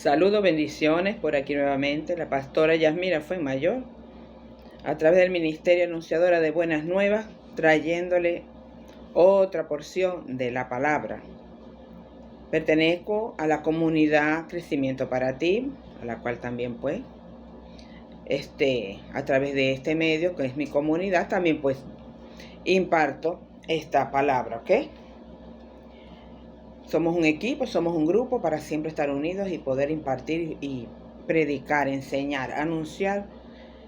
Saludos, bendiciones, por aquí nuevamente la pastora Yasmira Fuenmayor, a través del Ministerio Anunciadora de Buenas Nuevas, trayéndole otra porción de la palabra. Pertenezco a la comunidad Crecimiento para Ti, a la cual también pues, a través de este medio, que es mi comunidad, también pues imparto esta palabra, ¿ok? Somos un equipo, somos un grupo para siempre estar unidos y poder impartir y predicar, enseñar, anunciar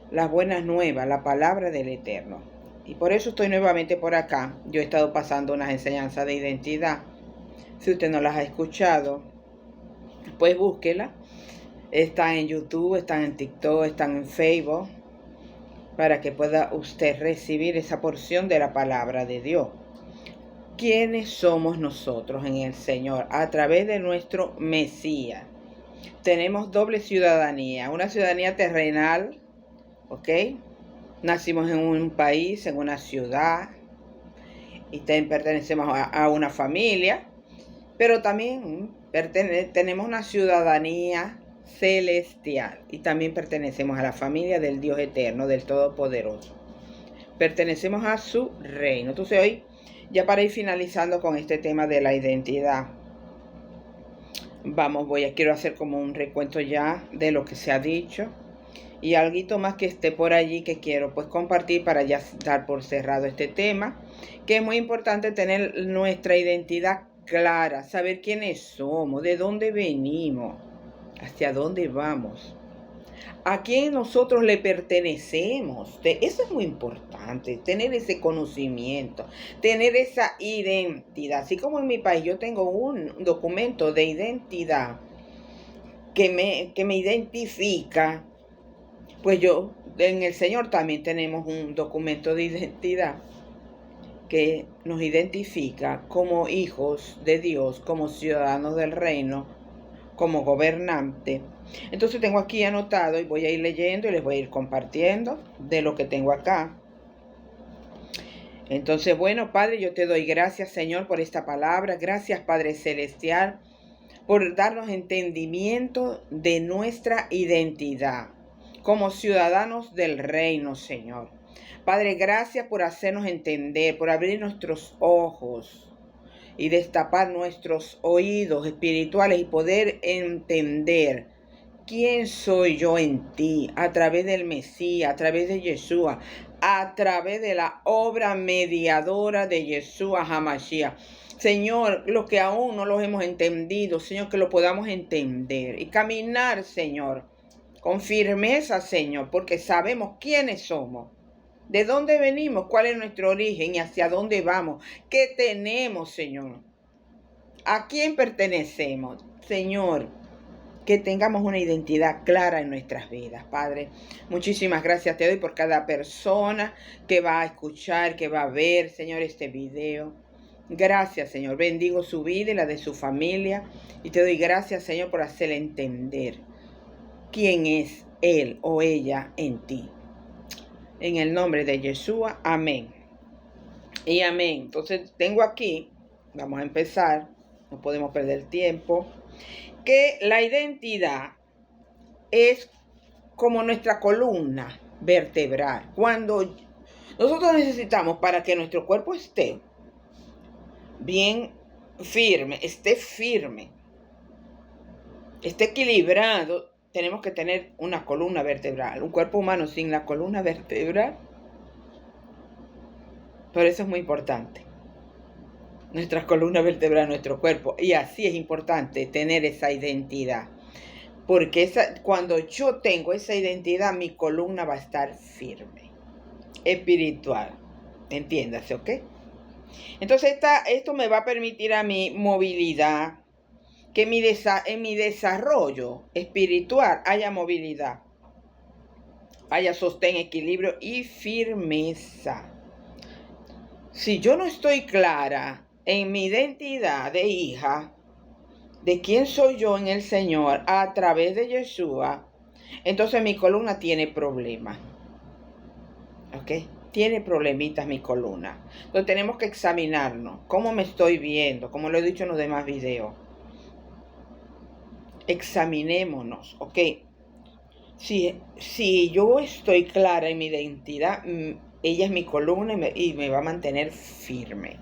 las buenas nuevas, la palabra del Eterno. Y por eso estoy nuevamente por acá. Yo he estado pasando unas enseñanzas de identidad. Si usted no las ha escuchado, pues búsquela. Están en YouTube, están en TikTok, están en Facebook, para que pueda usted recibir esa porción de la palabra de Dios. ¿Quiénes somos nosotros en el Señor? A través de nuestro Mesías. Tenemos doble ciudadanía, una ciudadanía terrenal, ¿ok? Nacimos en un país, en una ciudad, y pertenecemos a una familia, pero también tenemos una ciudadanía celestial, y también pertenecemos a la familia del Dios eterno, del Todopoderoso. Pertenecemos a su reino. Entonces hoy, ya para ir finalizando con este tema de la identidad, quiero hacer como un recuento ya de lo que se ha dicho y algo más que esté por allí que quiero pues compartir para ya dar por cerrado este tema, que es muy importante tener nuestra identidad clara, saber quiénes somos, de dónde venimos, hacia dónde vamos, a quién nosotros le pertenecemos. Eso es muy importante, tener ese conocimiento, tener esa identidad. Así como en mi país yo tengo un documento de identidad que me identifica, pues yo en el Señor también tenemos un documento de identidad que nos identifica como hijos de Dios, como ciudadanos del reino, como gobernante. Entonces tengo aquí anotado y voy a ir leyendo y les voy a ir compartiendo de lo que tengo acá. Entonces, bueno, Padre, yo te doy gracias, Señor, por esta palabra. Gracias, Padre Celestial, por darnos entendimiento de nuestra identidad como ciudadanos del reino, Señor. Padre, gracias por hacernos entender, por abrir nuestros ojos y destapar nuestros oídos espirituales y poder entender quién soy yo en ti a través del Mesías, a través de Yeshua, a través de la obra mediadora de Yeshua HaMashiach. Señor, lo que aún no los hemos entendido, Señor, que lo podamos entender y caminar, Señor, con firmeza, Señor, porque sabemos quiénes somos. ¿De dónde venimos? ¿Cuál es nuestro origen? ¿Y hacia dónde vamos? ¿Qué tenemos, Señor? ¿A quién pertenecemos? Señor, que tengamos una identidad clara en nuestras vidas, Padre. Muchísimas gracias te doy por cada persona que va a escuchar, que va a ver, Señor, este video. Gracias, Señor. Bendigo su vida y la de su familia. Y te doy gracias, Señor, por hacerle entender quién es él o ella en ti. En el nombre de Yeshua, amén. Y amén. Entonces tengo aquí, vamos a empezar, no podemos perder tiempo, que la identidad es como nuestra columna vertebral. Cuando nosotros necesitamos, para que nuestro cuerpo esté bien firme, esté equilibrado, tenemos que tener una columna vertebral. Un cuerpo humano sin la columna vertebral, por eso es muy importante nuestra columna vertebral, nuestro cuerpo. Y así es importante tener esa identidad, porque cuando yo tengo esa identidad, mi columna va a estar firme, espiritual, entiéndase, ¿ok? Entonces esto me va a permitir a mi movilidad, que en mi desarrollo espiritual haya movilidad, haya sostén, equilibrio y firmeza. Si yo no estoy clara en mi identidad de hija, de quién soy yo en el Señor a través de Yeshua, entonces mi columna tiene problemas. ¿Ok? Tiene problemitas mi columna. Entonces tenemos que examinarnos cómo me estoy viendo, como lo he dicho en los demás videos. examinémonos, ¿ok? Si yo estoy clara en mi identidad, ella es mi columna y me va a mantener firme,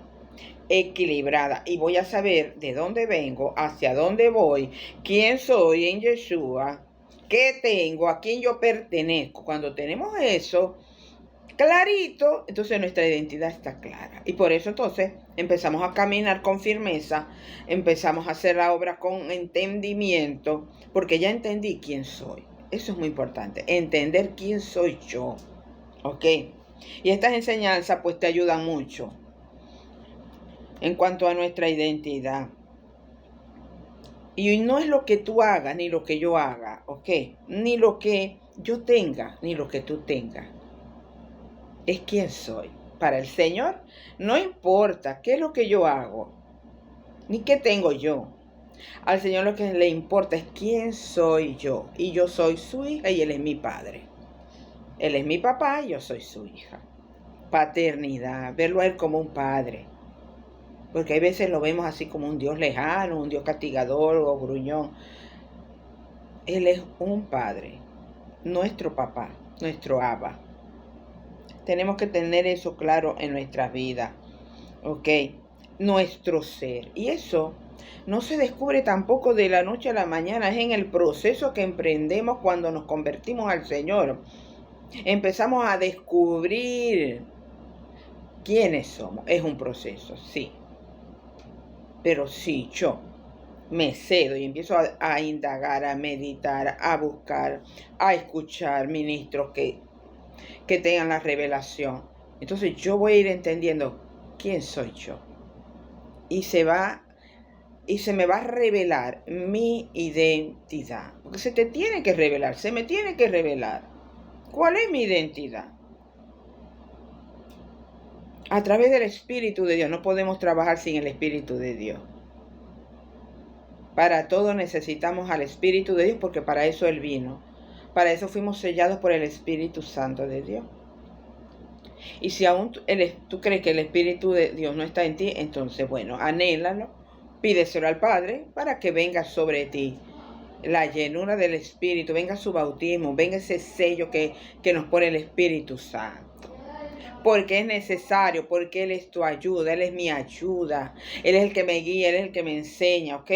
equilibrada, y voy a saber de dónde vengo, hacia dónde voy, quién soy en Yeshua, qué tengo, a quién yo pertenezco. Cuando tenemos eso clarito, entonces nuestra identidad está clara. Y por eso entonces empezamos a caminar con firmeza, empezamos a hacer la obra con entendimiento, porque ya entendí quién soy. Eso es muy importante, entender quién soy yo. ¿Ok? Y estas enseñanzas pues te ayudan mucho en cuanto a nuestra identidad. Y no es lo que tú hagas, ni lo que yo haga, ¿ok? Ni lo que yo tenga, ni lo que tú tengas. Es quién soy. Para el Señor no importa qué es lo que yo hago, ni qué tengo yo. Al Señor lo que le importa es quién soy yo. Y yo soy su hija y Él es mi padre. Él es mi papá y yo soy su hija. Paternidad, verlo a Él como un padre. Porque hay veces lo vemos así como un Dios lejano, un Dios castigador o gruñón. Él es un padre, nuestro papá, nuestro Abba. Tenemos que tener eso claro en nuestras vidas, ¿ok? Nuestro ser. Y eso no se descubre tampoco de la noche a la mañana, es en el proceso que emprendemos cuando nos convertimos al Señor. Empezamos a descubrir quiénes somos. Es un proceso, sí. Pero si yo me cedo y empiezo a indagar, a meditar, a buscar, a escuchar ministros que tengan la revelación, entonces yo voy a ir entendiendo quién soy yo. Y se me va a revelar mi identidad. Porque se te tiene que revelar, se me tiene que revelar. ¿Cuál es mi identidad? A través del Espíritu de Dios. No podemos trabajar sin el Espíritu de Dios. Para todo necesitamos al Espíritu de Dios porque para eso Él vino. Para eso fuimos sellados por el Espíritu Santo de Dios. Y si aún tú crees que el Espíritu de Dios no está en ti, entonces, bueno, anhélalo, pídeselo al Padre para que venga sobre ti la llenura del Espíritu, venga su bautismo, venga ese sello que nos pone el Espíritu Santo. Porque es necesario, porque Él es tu ayuda, Él es mi ayuda, Él es el que me guía, Él es el que me enseña, ¿ok?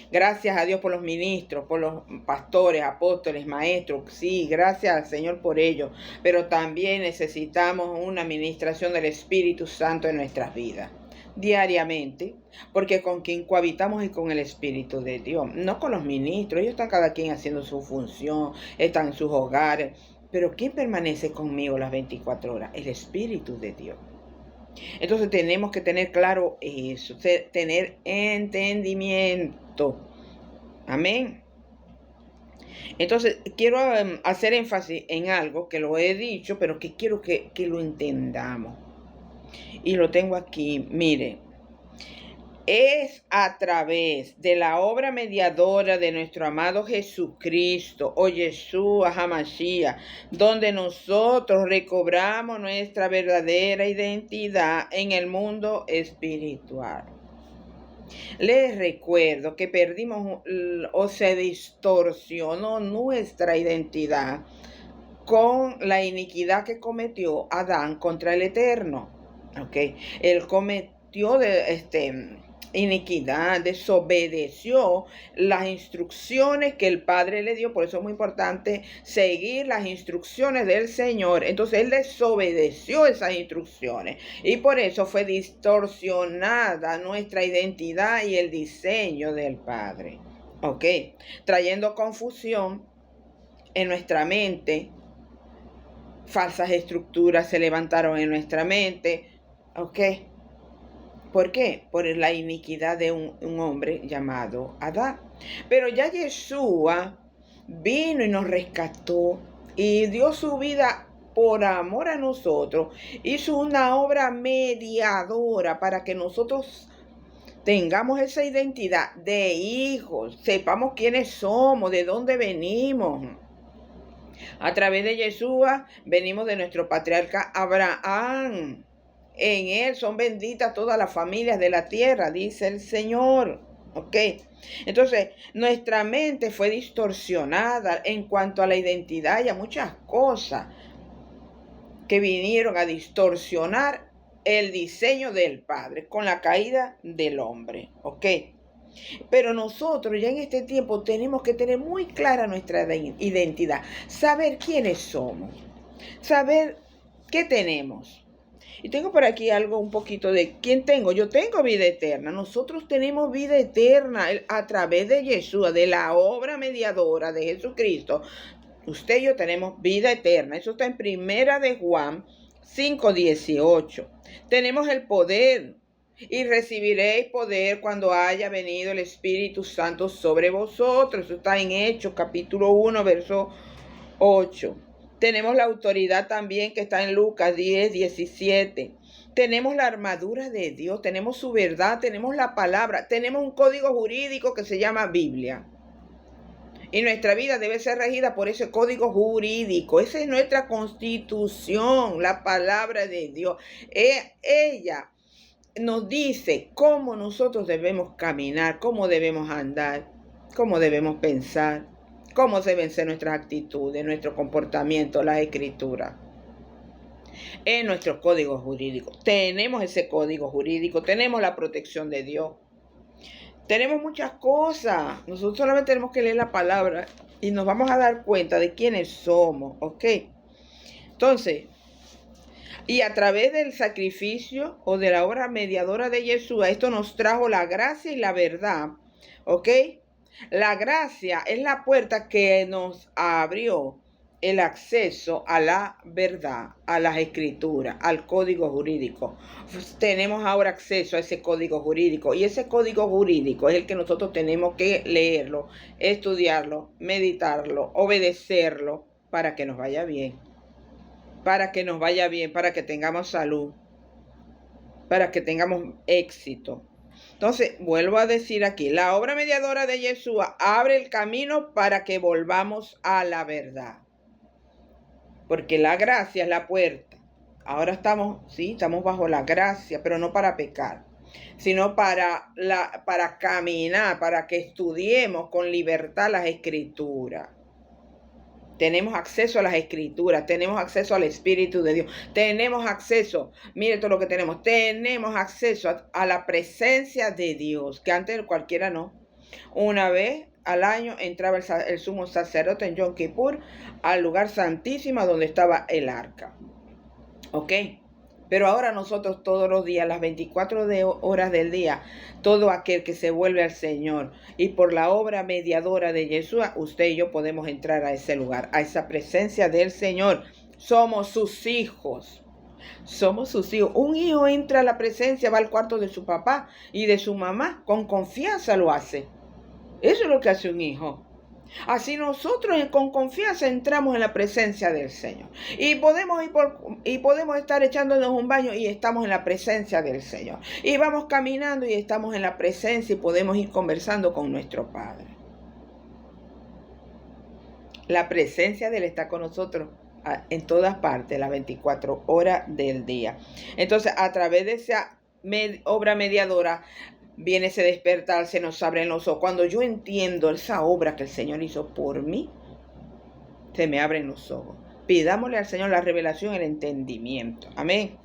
Gracias a Dios por los ministros, por los pastores, apóstoles, maestros. Sí, gracias al Señor por ello. Pero también necesitamos una administración del Espíritu Santo en nuestras vidas diariamente, porque con quien cohabitamos es con el Espíritu de Dios, no con los ministros. Ellos están cada quien haciendo su función, están en sus hogares, pero ¿quién permanece conmigo las 24 horas? El Espíritu de Dios. Entonces tenemos que tener claro eso, tener entendimiento. Amén. Entonces quiero hacer énfasis en algo que lo he dicho, pero que quiero que lo entendamos. Y lo tengo aquí, mire. Es a través de la obra mediadora de nuestro amado Jesucristo, o Yeshua HaMashiach, donde nosotros recobramos nuestra verdadera identidad en el mundo espiritual. Les recuerdo que perdimos o se distorsionó nuestra identidad con la iniquidad que cometió Adán contra el Eterno. ¿Okay? Él cometió iniquidad, desobedeció las instrucciones que el Padre le dio. Por eso es muy importante seguir las instrucciones del Señor. Entonces él desobedeció esas instrucciones y por eso fue distorsionada nuestra identidad y el diseño del Padre. ¿Ok? Trayendo confusión en nuestra mente. Falsas estructuras se levantaron en nuestra mente. ¿Ok? ¿Por qué? Por la iniquidad de un hombre llamado Adán. Pero ya Yeshua vino y nos rescató y dio su vida por amor a nosotros. Hizo una obra mediadora para que nosotros tengamos esa identidad de hijos, sepamos quiénes somos, de dónde venimos. A través de Yeshua venimos de nuestro patriarca Abraham. En él son benditas todas las familias de la tierra, dice el Señor. ¿Ok? Entonces, nuestra mente fue distorsionada en cuanto a la identidad y a muchas cosas que vinieron a distorsionar el diseño del Padre con la caída del hombre. ¿Ok? Pero nosotros ya en este tiempo tenemos que tener muy clara nuestra identidad, saber quiénes somos, saber qué tenemos. Y tengo por aquí algo un poquito de quién tengo. Yo tengo vida eterna. Nosotros tenemos vida eterna a través de Jesús, de la obra mediadora de Jesucristo. Usted y yo tenemos vida eterna. Eso está en Primera de Juan 5:18. Tenemos el poder. Y recibiréis poder cuando haya venido el Espíritu Santo sobre vosotros. Eso está en Hechos capítulo 1, verso 8. Tenemos la autoridad también que está en Lucas 10:17. Tenemos la armadura de Dios, tenemos su verdad, tenemos la palabra, tenemos un código jurídico que se llama Biblia. Y nuestra vida debe ser regida por ese código jurídico. Esa es nuestra constitución, la palabra de Dios. Ella nos dice cómo nosotros debemos caminar, cómo debemos andar, cómo debemos pensar, cómo deben ser nuestras actitudes, nuestro comportamiento, las escrituras. En nuestros códigos jurídicos. Tenemos ese código jurídico, tenemos la protección de Dios. Tenemos muchas cosas. Nosotros solamente tenemos que leer la palabra y nos vamos a dar cuenta de quiénes somos, ¿ok? Entonces, y a través del sacrificio o de la obra mediadora de Jesús, esto nos trajo la gracia y la verdad, ¿ok? La gracia es la puerta que nos abrió el acceso a la verdad, a las escrituras, al código jurídico. Pues tenemos ahora acceso a ese código jurídico y ese código jurídico es el que nosotros tenemos que leerlo, estudiarlo, meditarlo, obedecerlo para que nos vaya bien. Para que nos vaya bien, para que tengamos salud, para que tengamos éxito. Entonces, vuelvo a decir aquí, la obra mediadora de Yeshua abre el camino para que volvamos a la verdad. Porque la gracia es la puerta. Ahora estamos bajo la gracia, pero no para pecar, sino para caminar, para que estudiemos con libertad las escrituras. Tenemos acceso a las escrituras, tenemos acceso al Espíritu de Dios, tenemos acceso, mire todo lo que tenemos acceso a la presencia de Dios, que antes cualquiera no. Una vez al año entraba el sumo sacerdote en Yom Kippur al lugar santísimo donde estaba el arca. ¿Ok? Pero ahora nosotros todos los días, las 24 horas del día, todo aquel que se vuelve al Señor y por la obra mediadora de Jesús, usted y yo podemos entrar a ese lugar, a esa presencia del Señor. Somos sus hijos. Somos sus hijos. Un hijo entra a la presencia, va al cuarto de su papá y de su mamá, con confianza lo hace. Eso es lo que hace un hijo. Así nosotros con confianza entramos en la presencia del Señor. Y podemos estar echándonos un baño y estamos en la presencia del Señor. Y vamos caminando y estamos en la presencia y podemos ir conversando con nuestro Padre. La presencia de Él está con nosotros en todas partes, las 24 horas del día. Entonces, a través de esa obra mediadora, viene ese despertar, se nos abren los ojos. Cuando yo entiendo esa obra que el Señor hizo por mí, se me abren los ojos. Pidámosle al Señor la revelación, el entendimiento. Amén.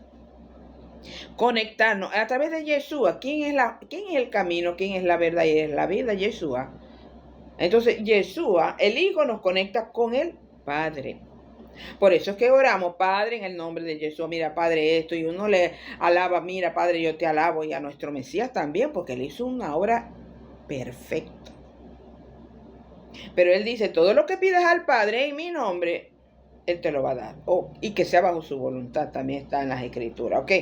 Conectarnos a través de Yeshua. ¿Quién es el camino? ¿Quién es la verdad y es la vida? Yeshua. Entonces, Yeshua, el Hijo, nos conecta con el Padre. Por eso es que oramos, Padre, en el nombre de Jesús, mira, Padre, esto, y uno le alaba, mira, Padre, yo te alabo, y a nuestro Mesías también, porque Él hizo una obra perfecta. Pero Él dice, todo lo que pidas al Padre en mi nombre, Él te lo va a dar. Y que sea bajo su voluntad, también está en las Escrituras, ¿ok?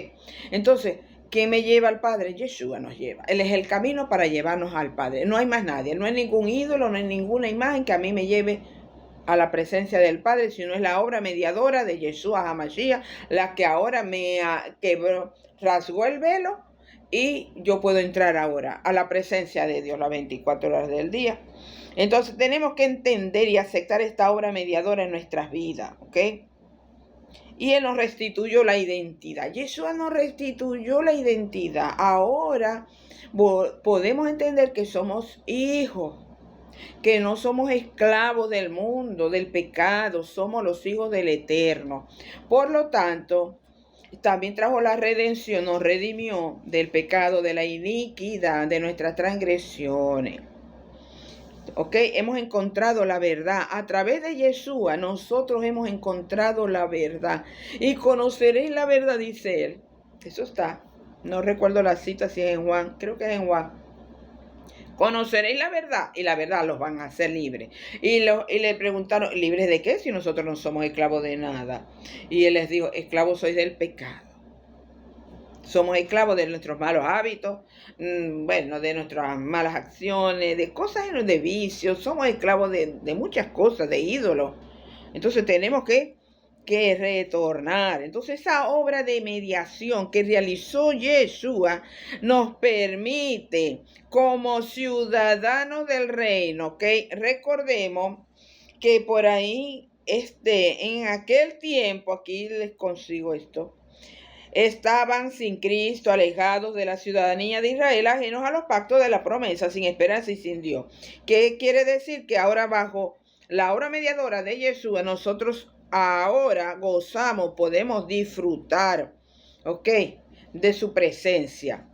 Entonces, ¿quién me lleva al Padre? Yeshua nos lleva. Él es el camino para llevarnos al Padre. No hay más nadie, no hay ningún ídolo, no hay ninguna imagen que a mí me lleve a la presencia del Padre, sino es la obra mediadora de Yeshua HaMashiach, la que ahora me rasgó el velo y yo puedo entrar ahora a la presencia de Dios las 24 horas del día. Entonces tenemos que entender y aceptar esta obra mediadora en nuestras vidas, ¿ok? Y Él nos restituyó la identidad. Yeshua nos restituyó la identidad. Ahora podemos entender que somos hijos, que no somos esclavos del mundo, del pecado, somos los hijos del Eterno. Por lo tanto, también trajo la redención, nos redimió del pecado, de la iniquidad, de nuestras transgresiones. ¿Ok? Hemos encontrado la verdad. A través de Yeshua nosotros hemos encontrado la verdad. Y conoceréis la verdad, dice él. Eso está. No recuerdo la cita si es en Juan. Creo que es en Juan. Conoceréis la verdad y la verdad los van a hacer libres. Y le preguntaron, ¿libres de qué? Si nosotros no somos esclavos de nada. Y él les dijo, esclavos sois del pecado. Somos esclavos de nuestros malos hábitos, bueno, de nuestras malas acciones, de cosas, de vicios. Somos esclavos de muchas cosas, de ídolos. Entonces tenemos que retornar. Entonces esa obra de mediación que realizó Yeshua nos permite, como ciudadanos del reino, ¿ok? Recordemos que por ahí, en aquel tiempo, aquí les consigo esto, estaban sin Cristo, alejados de la ciudadanía de Israel, ajenos a los pactos de la promesa, sin esperanza y sin Dios. ¿Qué quiere decir? Que ahora bajo la obra mediadora de Yeshua, nosotros ahora gozamos, podemos disfrutar, ¿ok? De su presencia.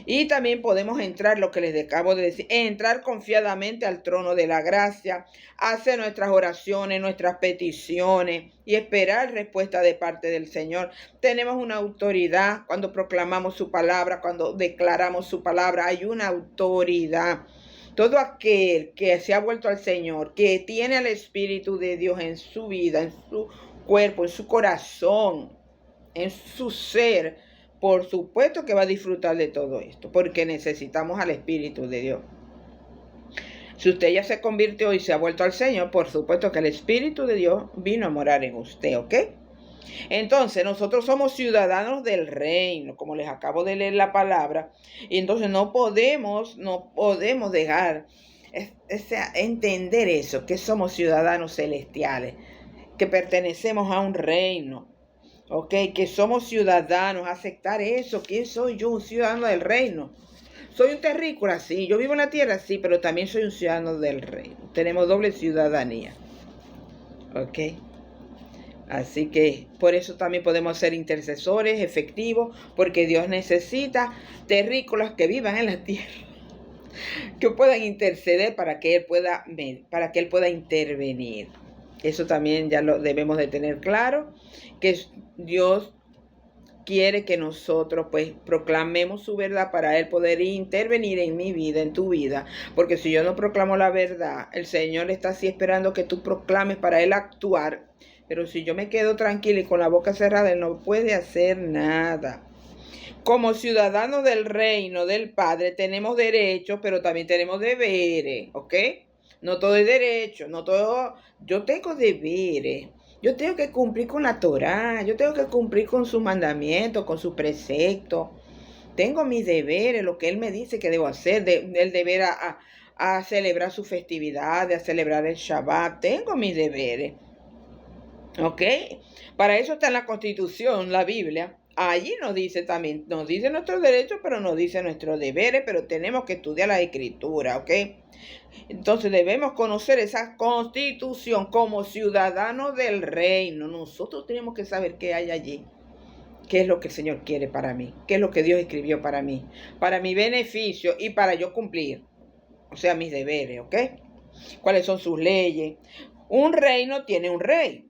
Y también podemos entrar, lo que les acabo de decir, entrar confiadamente al trono de la gracia, hacer nuestras oraciones, nuestras peticiones y esperar respuesta de parte del Señor. Tenemos una autoridad cuando proclamamos su palabra, cuando declaramos su palabra, hay una autoridad. Todo aquel que se ha vuelto al Señor, que tiene al Espíritu de Dios en su vida, en su cuerpo, en su corazón, en su ser, por supuesto que va a disfrutar de todo esto, porque necesitamos al Espíritu de Dios. Si usted ya se convirtió y se ha vuelto al Señor, por supuesto que el Espíritu de Dios vino a morar en usted, ¿ok? Entonces, nosotros somos ciudadanos del reino, como les acabo de leer la palabra, y entonces no podemos dejar entender eso, que somos ciudadanos celestiales, que pertenecemos a un reino. Ok, que somos ciudadanos, aceptar eso. ¿Quién soy yo? Un ciudadano del reino. Soy un terrícola, sí. Yo vivo en la tierra, sí, pero también soy un ciudadano del reino. Tenemos doble ciudadanía. Ok. Así que por eso también podemos ser intercesores efectivos, porque Dios necesita terrícolas que vivan en la tierra, que puedan interceder para que Él pueda intervenir. Eso también ya lo debemos de tener claro, que Dios quiere que nosotros pues proclamemos su verdad para Él poder intervenir en mi vida, en tu vida. Porque si yo no proclamo la verdad, el Señor está así esperando que tú proclames para Él actuar. Pero si yo me quedo tranquila y con la boca cerrada, Él no puede hacer nada. Como ciudadanos del reino del Padre tenemos derechos, pero también tenemos deberes, ¿ok? No todo es derecho, no todo. Yo tengo deberes. Yo tengo que cumplir con la Torá, yo tengo que cumplir con sus mandamientos, con sus preceptos. Tengo mis deberes, lo que Él me dice que debo hacer, el deber a celebrar su festividad, a celebrar el Shabbat. Tengo mis deberes. ¿Ok? Para eso está en la Constitución, la Biblia. Allí nos dice también, nos dice nuestros derechos, pero nos dice nuestros deberes, pero tenemos que estudiar la Escritura, ¿ok? Entonces debemos conocer esa Constitución como ciudadanos del reino. Nosotros tenemos que saber qué hay allí, qué es lo que el Señor quiere para mí, qué es lo que Dios escribió para mí, para mi beneficio y para yo cumplir, o sea, mis deberes, ¿ok? ¿Cuáles son sus leyes? Un reino tiene un rey.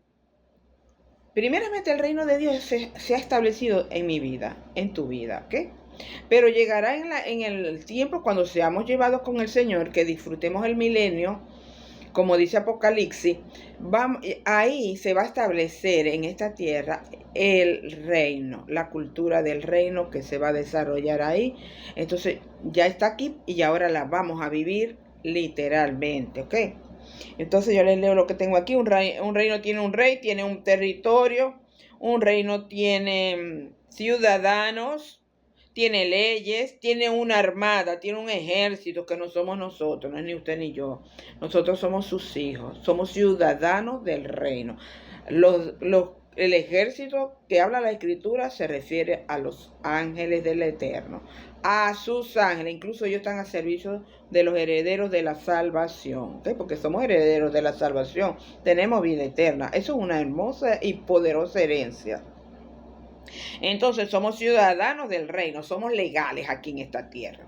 Primeramente el reino de Dios se ha establecido en mi vida, en tu vida, ¿ok? Pero llegará en el tiempo cuando seamos llevados con el Señor, que disfrutemos el milenio, como dice Apocalipsis, ahí se va a establecer en esta tierra el reino, la cultura del reino que se va a desarrollar ahí. Entonces ya está aquí y ahora la vamos a vivir literalmente, ¿ok? Entonces yo les leo lo que tengo aquí. Un reino tiene un rey, tiene un territorio. Un reino tiene ciudadanos, tiene leyes, tiene una armada, tiene un ejército que no somos nosotros, no es ni usted ni yo. Nosotros somos sus hijos, somos ciudadanos del reino. El ejército que habla la Escritura se refiere a los ángeles del Eterno, a sus ángeles. Incluso ellos están a servicio de los herederos de la salvación, ¿okay? Porque somos herederos de la salvación, tenemos vida eterna. Eso es una hermosa y poderosa herencia. Entonces somos ciudadanos del reino, somos legales aquí en esta tierra.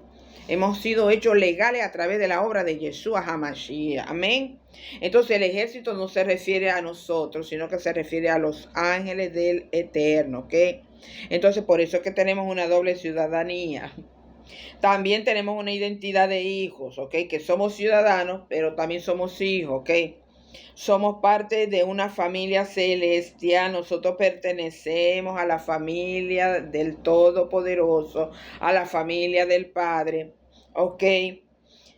Hemos sido hechos legales a través de la obra de Yeshua HaMashiach. Amén. Entonces el ejército no se refiere a nosotros, sino que se refiere a los ángeles del Eterno, ¿ok? Entonces por eso es que tenemos una doble ciudadanía. También tenemos una identidad de hijos, ¿ok? Que somos ciudadanos, pero también somos hijos, ¿ok? Somos parte de una familia celestial. Nosotros pertenecemos a la familia del Todopoderoso, a la familia del Padre. Ok.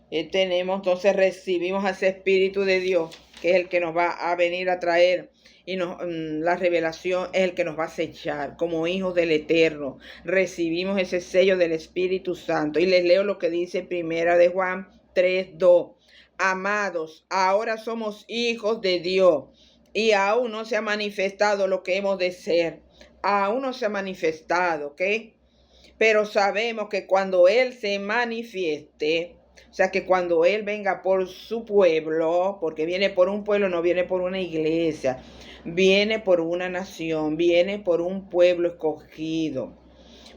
Entonces recibimos a ese Espíritu de Dios, que es el que nos va a venir a traer. Y la revelación es el que nos va a sellar como hijos del Eterno. Recibimos ese sello del Espíritu Santo. Y les leo lo que dice Primera de Juan 3:2. Amados, ahora somos hijos de Dios y aún no se ha manifestado lo que hemos de ser. Aún no se ha manifestado, ¿ok? Pero sabemos que cuando Él se manifieste, o sea, que cuando Él venga por su pueblo, porque viene por un pueblo, no viene por una iglesia, viene por una nación, viene por un pueblo escogido.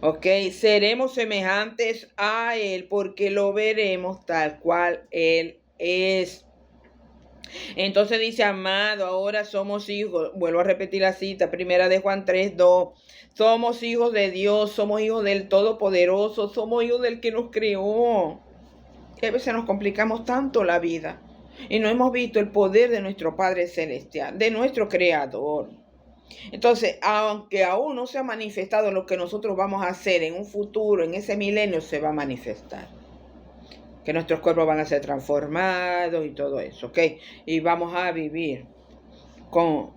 Ok, seremos semejantes a Él porque lo veremos tal cual Él es. Entonces dice, amado, ahora somos hijos. Vuelvo a repetir la cita, Primera de Juan 3:2. Somos hijos de Dios, somos hijos del Todopoderoso, somos hijos del que nos creó. Que a veces nos complicamos tanto la vida y no hemos visto el poder de nuestro Padre Celestial, de nuestro Creador. Entonces, aunque aún no se ha manifestado lo que nosotros vamos a hacer en un futuro, en ese milenio, se va a manifestar. Que nuestros cuerpos van a ser transformados y todo eso, ¿ok? Y vamos a vivir con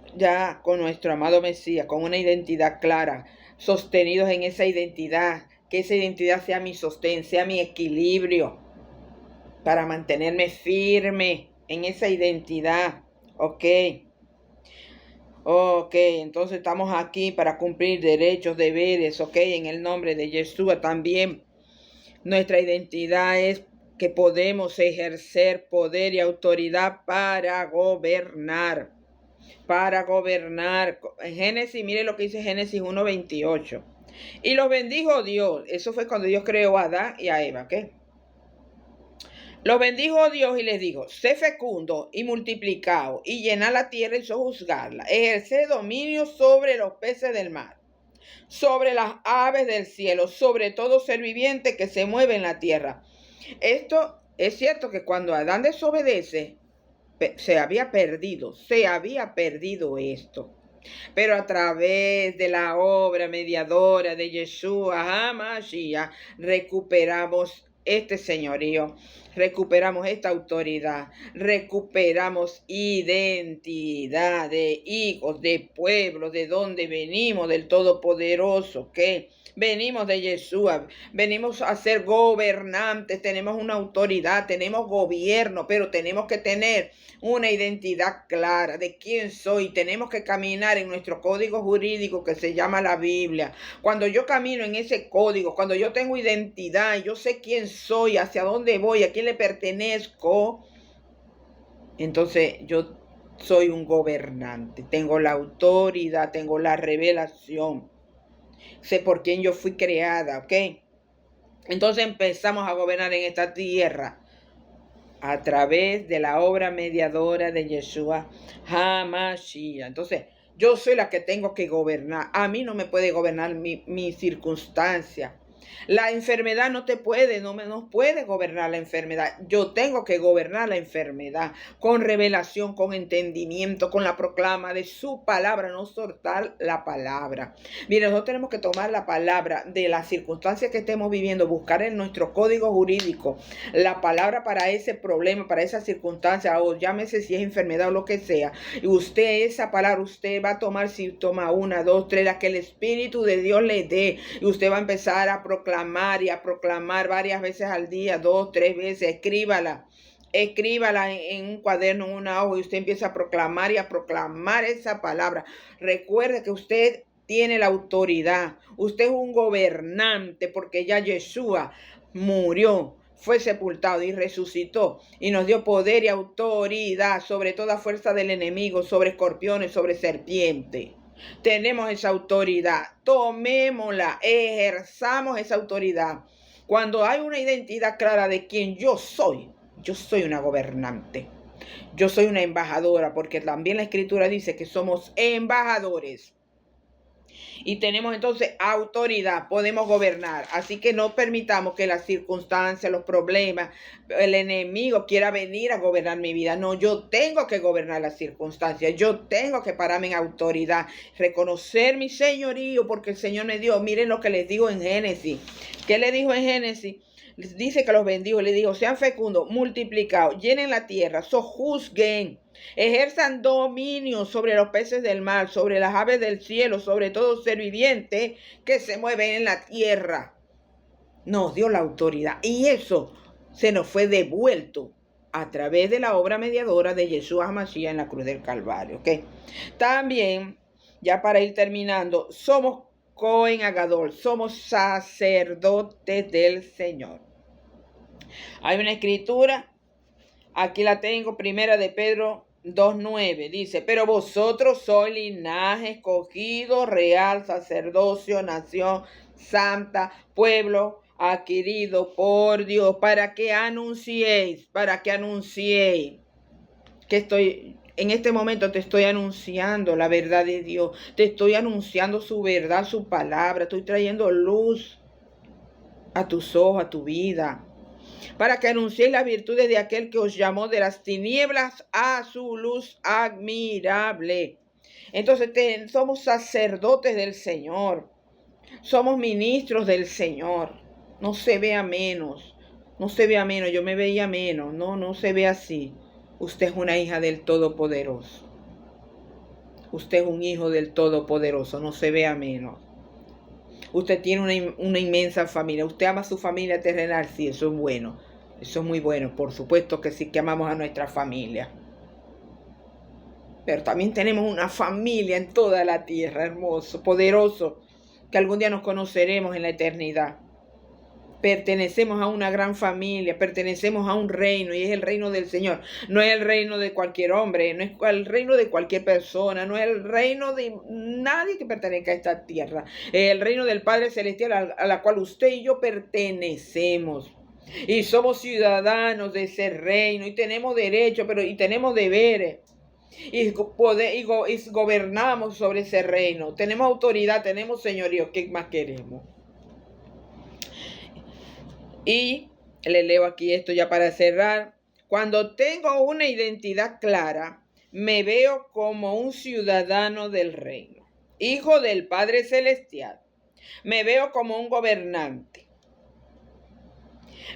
nuestro amado Mesías, con una identidad clara, sostenidos en esa identidad, que esa identidad sea mi sostén, sea mi equilibrio, para mantenerme firme en esa identidad, ¿ok? Ok, entonces estamos aquí para cumplir derechos, deberes, ok, en el nombre de Yeshua también. Nuestra identidad es que podemos ejercer poder y autoridad para gobernar. Para gobernar. En Génesis, mire lo que dice Génesis 1:28. Y los bendijo Dios. Eso fue cuando Dios creó a Adán y a Eva, ¿ok? Los bendijo Dios y les dijo, sé fecundo y multiplicaos y llenad la tierra y sojuzgarla. Ejerced dominio sobre los peces del mar, sobre las aves del cielo, sobre todo ser viviente que se mueve en la tierra. Esto es cierto que cuando Adán desobedece, se había perdido esto. Pero a través de la obra mediadora de Yeshua HaMashiach, recuperamos este señorío, recuperamos esta autoridad, recuperamos identidad de hijos, de pueblo, de donde venimos, del Todopoderoso, que venimos de Yeshua, venimos a ser gobernantes, tenemos una autoridad, tenemos gobierno, pero tenemos que tener una identidad clara de quién soy. Tenemos que caminar en nuestro código jurídico que se llama la Biblia. Cuando yo camino en ese código, cuando yo tengo identidad, yo sé quién soy, hacia dónde voy, a quién le pertenezco, entonces yo soy un gobernante, tengo la autoridad, tengo la revelación, sé por quién yo fui creada, ¿ok? Entonces empezamos a gobernar en esta tierra a través de la obra mediadora de Yeshua HaMashiach. Entonces, yo soy la que tengo que gobernar. A mí no me puede gobernar mi circunstancia. La enfermedad no nos puede gobernar la enfermedad. Yo tengo que gobernar la enfermedad con revelación, con entendimiento, con la proclama de su palabra, no soltar la palabra. Mire, nosotros tenemos que tomar la palabra de las circunstancias que estemos viviendo, buscar en nuestro código jurídico la palabra para ese problema, para esa circunstancia, o llámese si es enfermedad o lo que sea. Y usted, esa palabra, usted va a tomar, si toma 1, 2, 3, la que el Espíritu de Dios le dé, y usted va a empezar a proclamar y a proclamar varias veces al día, 2, 3 veces. Escríbala en un cuaderno, en una hoja, y usted empieza a proclamar y a proclamar esa palabra. Recuerde que usted tiene la autoridad. Usted es un gobernante porque ya Yeshua murió, fue sepultado y resucitó y nos dio poder y autoridad sobre toda fuerza del enemigo, sobre escorpiones, sobre serpientes. Tenemos esa autoridad, tomémosla, ejerzamos esa autoridad. Cuando hay una identidad clara de quién yo soy una gobernante. Yo soy una embajadora, porque también la Escritura dice que somos embajadores. Y tenemos entonces autoridad, podemos gobernar. Así que no permitamos que las circunstancias, los problemas, el enemigo quiera venir a gobernar mi vida. No, yo tengo que gobernar las circunstancias. Yo tengo que pararme en autoridad, reconocer mi señorío, porque el Señor me dio. Miren lo que les digo en Génesis. ¿Qué le dijo en Génesis? Les dice que los bendijo, le dijo, sean fecundos, multiplicados, llenen la tierra, sojuzguen, ejerzan dominio sobre los peces del mar, sobre las aves del cielo, sobre todo ser viviente que se mueve en la tierra. Nos dio la autoridad y eso se nos fue devuelto a través de la obra mediadora de Yeshua HaMashiach en la cruz del Calvario. ¿Okay? También, ya para ir terminando, somos Cohen Agadol, somos sacerdotes del Señor. Hay una escritura, aquí la tengo, primera de Pedro 2:9, dice, pero vosotros sois linaje escogido, real, sacerdocio, nación santa, pueblo adquirido por Dios, para que anunciéis, que en este momento te estoy anunciando la verdad de Dios, te estoy anunciando su verdad, su palabra, estoy trayendo luz a tus ojos, a tu vida, para que anunciéis las virtudes de aquel que os llamó de las tinieblas a su luz admirable. Entonces somos sacerdotes del Señor, somos ministros del Señor. No se vea menos, no se vea menos, yo me veía menos, no se ve así. Usted es una hija del Todopoderoso. Usted es un hijo del Todopoderoso, no se vea menos. Usted tiene una inmensa familia. Usted ama a su familia terrenal, sí, eso es bueno. Eso es muy bueno. Por supuesto que sí que amamos a nuestra familia. Pero también tenemos una familia en toda la tierra, hermoso, poderoso, que algún día nos conoceremos en la eternidad. Pertenecemos a una gran familia, pertenecemos a un reino y es el reino del Señor. No es el reino de cualquier hombre, no es el reino de cualquier persona, no es el reino de nadie que pertenezca a esta tierra. Es el reino del Padre Celestial a la cual usted y yo pertenecemos. Y somos ciudadanos de ese reino y tenemos derechos, y tenemos deberes. Y gobernamos sobre ese reino. Tenemos autoridad, tenemos señorío. ¿Qué más queremos? Y le leo aquí esto ya para cerrar. Cuando tengo una identidad clara, me veo como un ciudadano del reino, hijo del Padre Celestial. Me veo como un gobernante.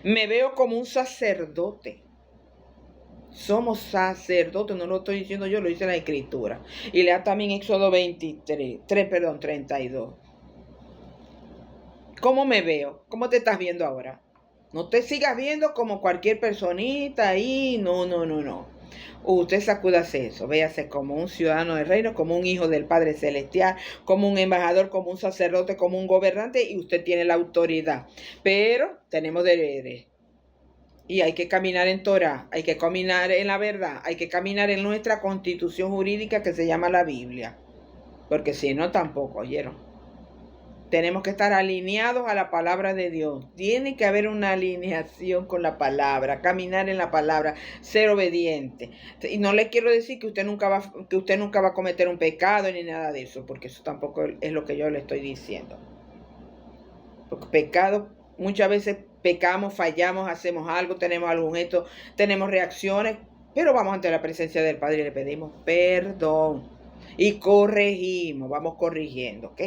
Me veo como un sacerdote. Somos sacerdotes, no lo estoy diciendo yo, lo dice la Escritura. Y lea también Éxodo 32. ¿Cómo me veo? ¿Cómo te estás viendo ahora? No te sigas viendo como cualquier personita ahí, no. Usted sacúdase eso, véase como un ciudadano del reino, como un hijo del Padre Celestial, como un embajador, como un sacerdote, como un gobernante, y usted tiene la autoridad. Pero tenemos deberes. Y hay que caminar en Torah, hay que caminar en la verdad, hay que caminar en nuestra constitución jurídica que se llama la Biblia. Porque si no, tampoco, ¿oyeron? Tenemos que estar alineados a la palabra de Dios. Tiene que haber una alineación con la palabra, caminar en la palabra, ser obediente. Y no le quiero decir que usted nunca va a cometer un pecado ni nada de eso, porque eso tampoco es lo que yo le estoy diciendo. Porque pecado, muchas veces pecamos, fallamos, hacemos algo, tenemos algún gesto, tenemos reacciones, pero vamos ante la presencia del Padre y le pedimos perdón. Y corregimos, vamos corrigiendo, ¿ok?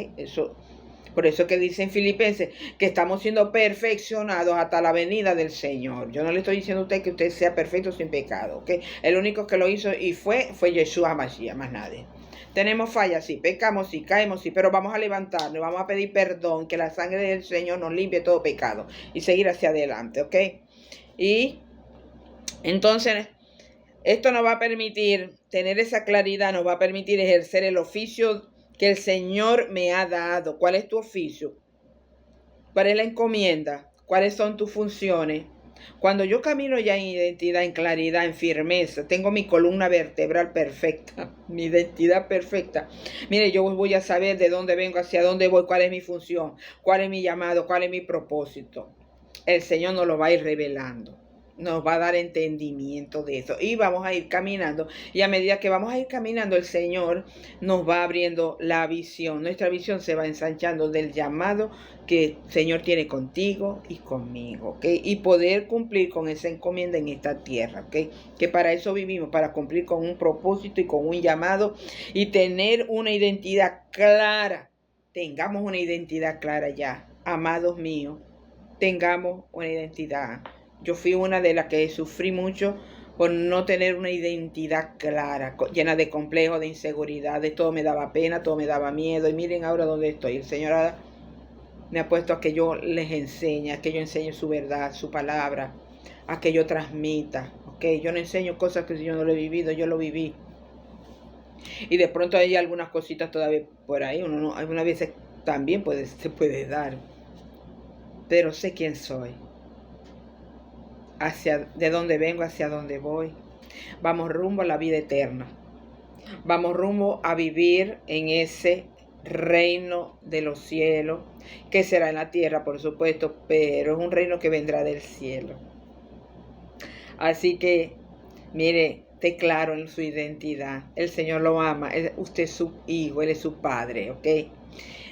Por eso que dice en Filipenses que estamos siendo perfeccionados hasta la venida del Señor. Yo no le estoy diciendo a usted que usted sea perfecto sin pecado, ¿ok? El único que lo hizo y fue Yeshua HaMashiach, más nadie. Tenemos fallas, sí, pecamos, sí, caemos, sí, pero vamos a levantarnos, vamos a pedir perdón, que la sangre del Señor nos limpie todo pecado y seguir hacia adelante, ¿ok? Y entonces, esto nos va a permitir tener esa claridad, nos va a permitir ejercer el oficio que el Señor me ha dado. ¿Cuál es tu oficio? ¿Cuál es la encomienda? ¿Cuáles son tus funciones? Cuando yo camino ya en identidad, en claridad, en firmeza, tengo mi columna vertebral perfecta, mi identidad perfecta. Mire, yo voy a saber de dónde vengo, hacia dónde voy, cuál es mi función, cuál es mi llamado, cuál es mi propósito. El Señor nos lo va a ir revelando. Nos va a dar entendimiento de eso. Y vamos a ir caminando. Y a medida que vamos a ir caminando, el Señor nos va abriendo la visión. Nuestra visión se va ensanchando del llamado que el Señor tiene contigo y conmigo, ¿ok? Y poder cumplir con esa encomienda en esta tierra, ¿ok? Que para eso vivimos, para cumplir con un propósito y con un llamado y tener una identidad clara. Tengamos una identidad clara ya, amados míos. Tengamos una identidad. Yo fui una de las que sufrí mucho por no tener una identidad clara, llena de complejos, de inseguridades, todo me daba pena, todo me daba miedo. Y miren ahora dónde estoy. El Señor me ha puesto a que yo les enseñe, a que yo enseñe su verdad, su palabra, a que yo transmita. ¿Okay? Yo no enseño cosas que yo no lo he vivido, yo lo viví. Y de pronto hay algunas cositas todavía por ahí. Uno no, algunas veces también se puede dar. Pero sé quién soy. De dónde vengo, hacia dónde voy. Vamos rumbo a la vida eterna. Vamos rumbo a vivir en ese reino de los cielos, que será en la tierra, por supuesto, pero es un reino que vendrá del cielo. Así que, mire, esté claro en su identidad. El Señor lo ama. Usted es su hijo, Él es su padre, ¿ok?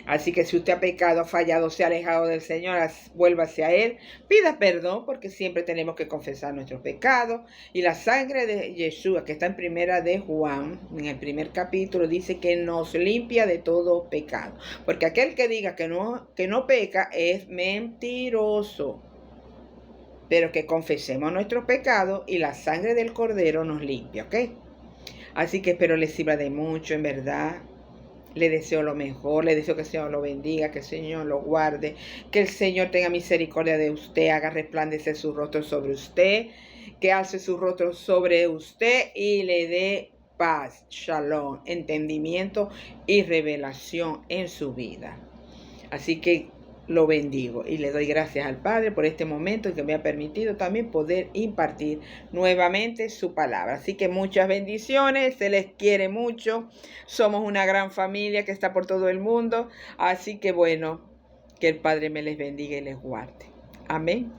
Así que si usted ha pecado, ha fallado, se ha alejado del Señor, vuélvase a Él, pida perdón, porque siempre tenemos que confesar nuestros pecados. Y la sangre de Yeshua, que está en primera de Juan, en el primer capítulo, dice que nos limpia de todo pecado. Porque aquel que diga que no peca es mentiroso. Pero que confesemos nuestros pecados y la sangre del Cordero nos limpia, ¿ok? Así que espero les sirva de mucho, en verdad. Le deseo lo mejor, le deseo que el Señor lo bendiga, que el Señor lo guarde, que el Señor tenga misericordia de usted, haga resplandecer su rostro sobre usted, que alce su rostro sobre usted y le dé paz, shalom, entendimiento y revelación en su vida. Así que lo bendigo y le doy gracias al Padre por este momento que me ha permitido también poder impartir nuevamente su palabra. Así que muchas bendiciones, se les quiere mucho, somos una gran familia que está por todo el mundo, así que bueno, que el Padre me les bendiga y les guarde. Amén.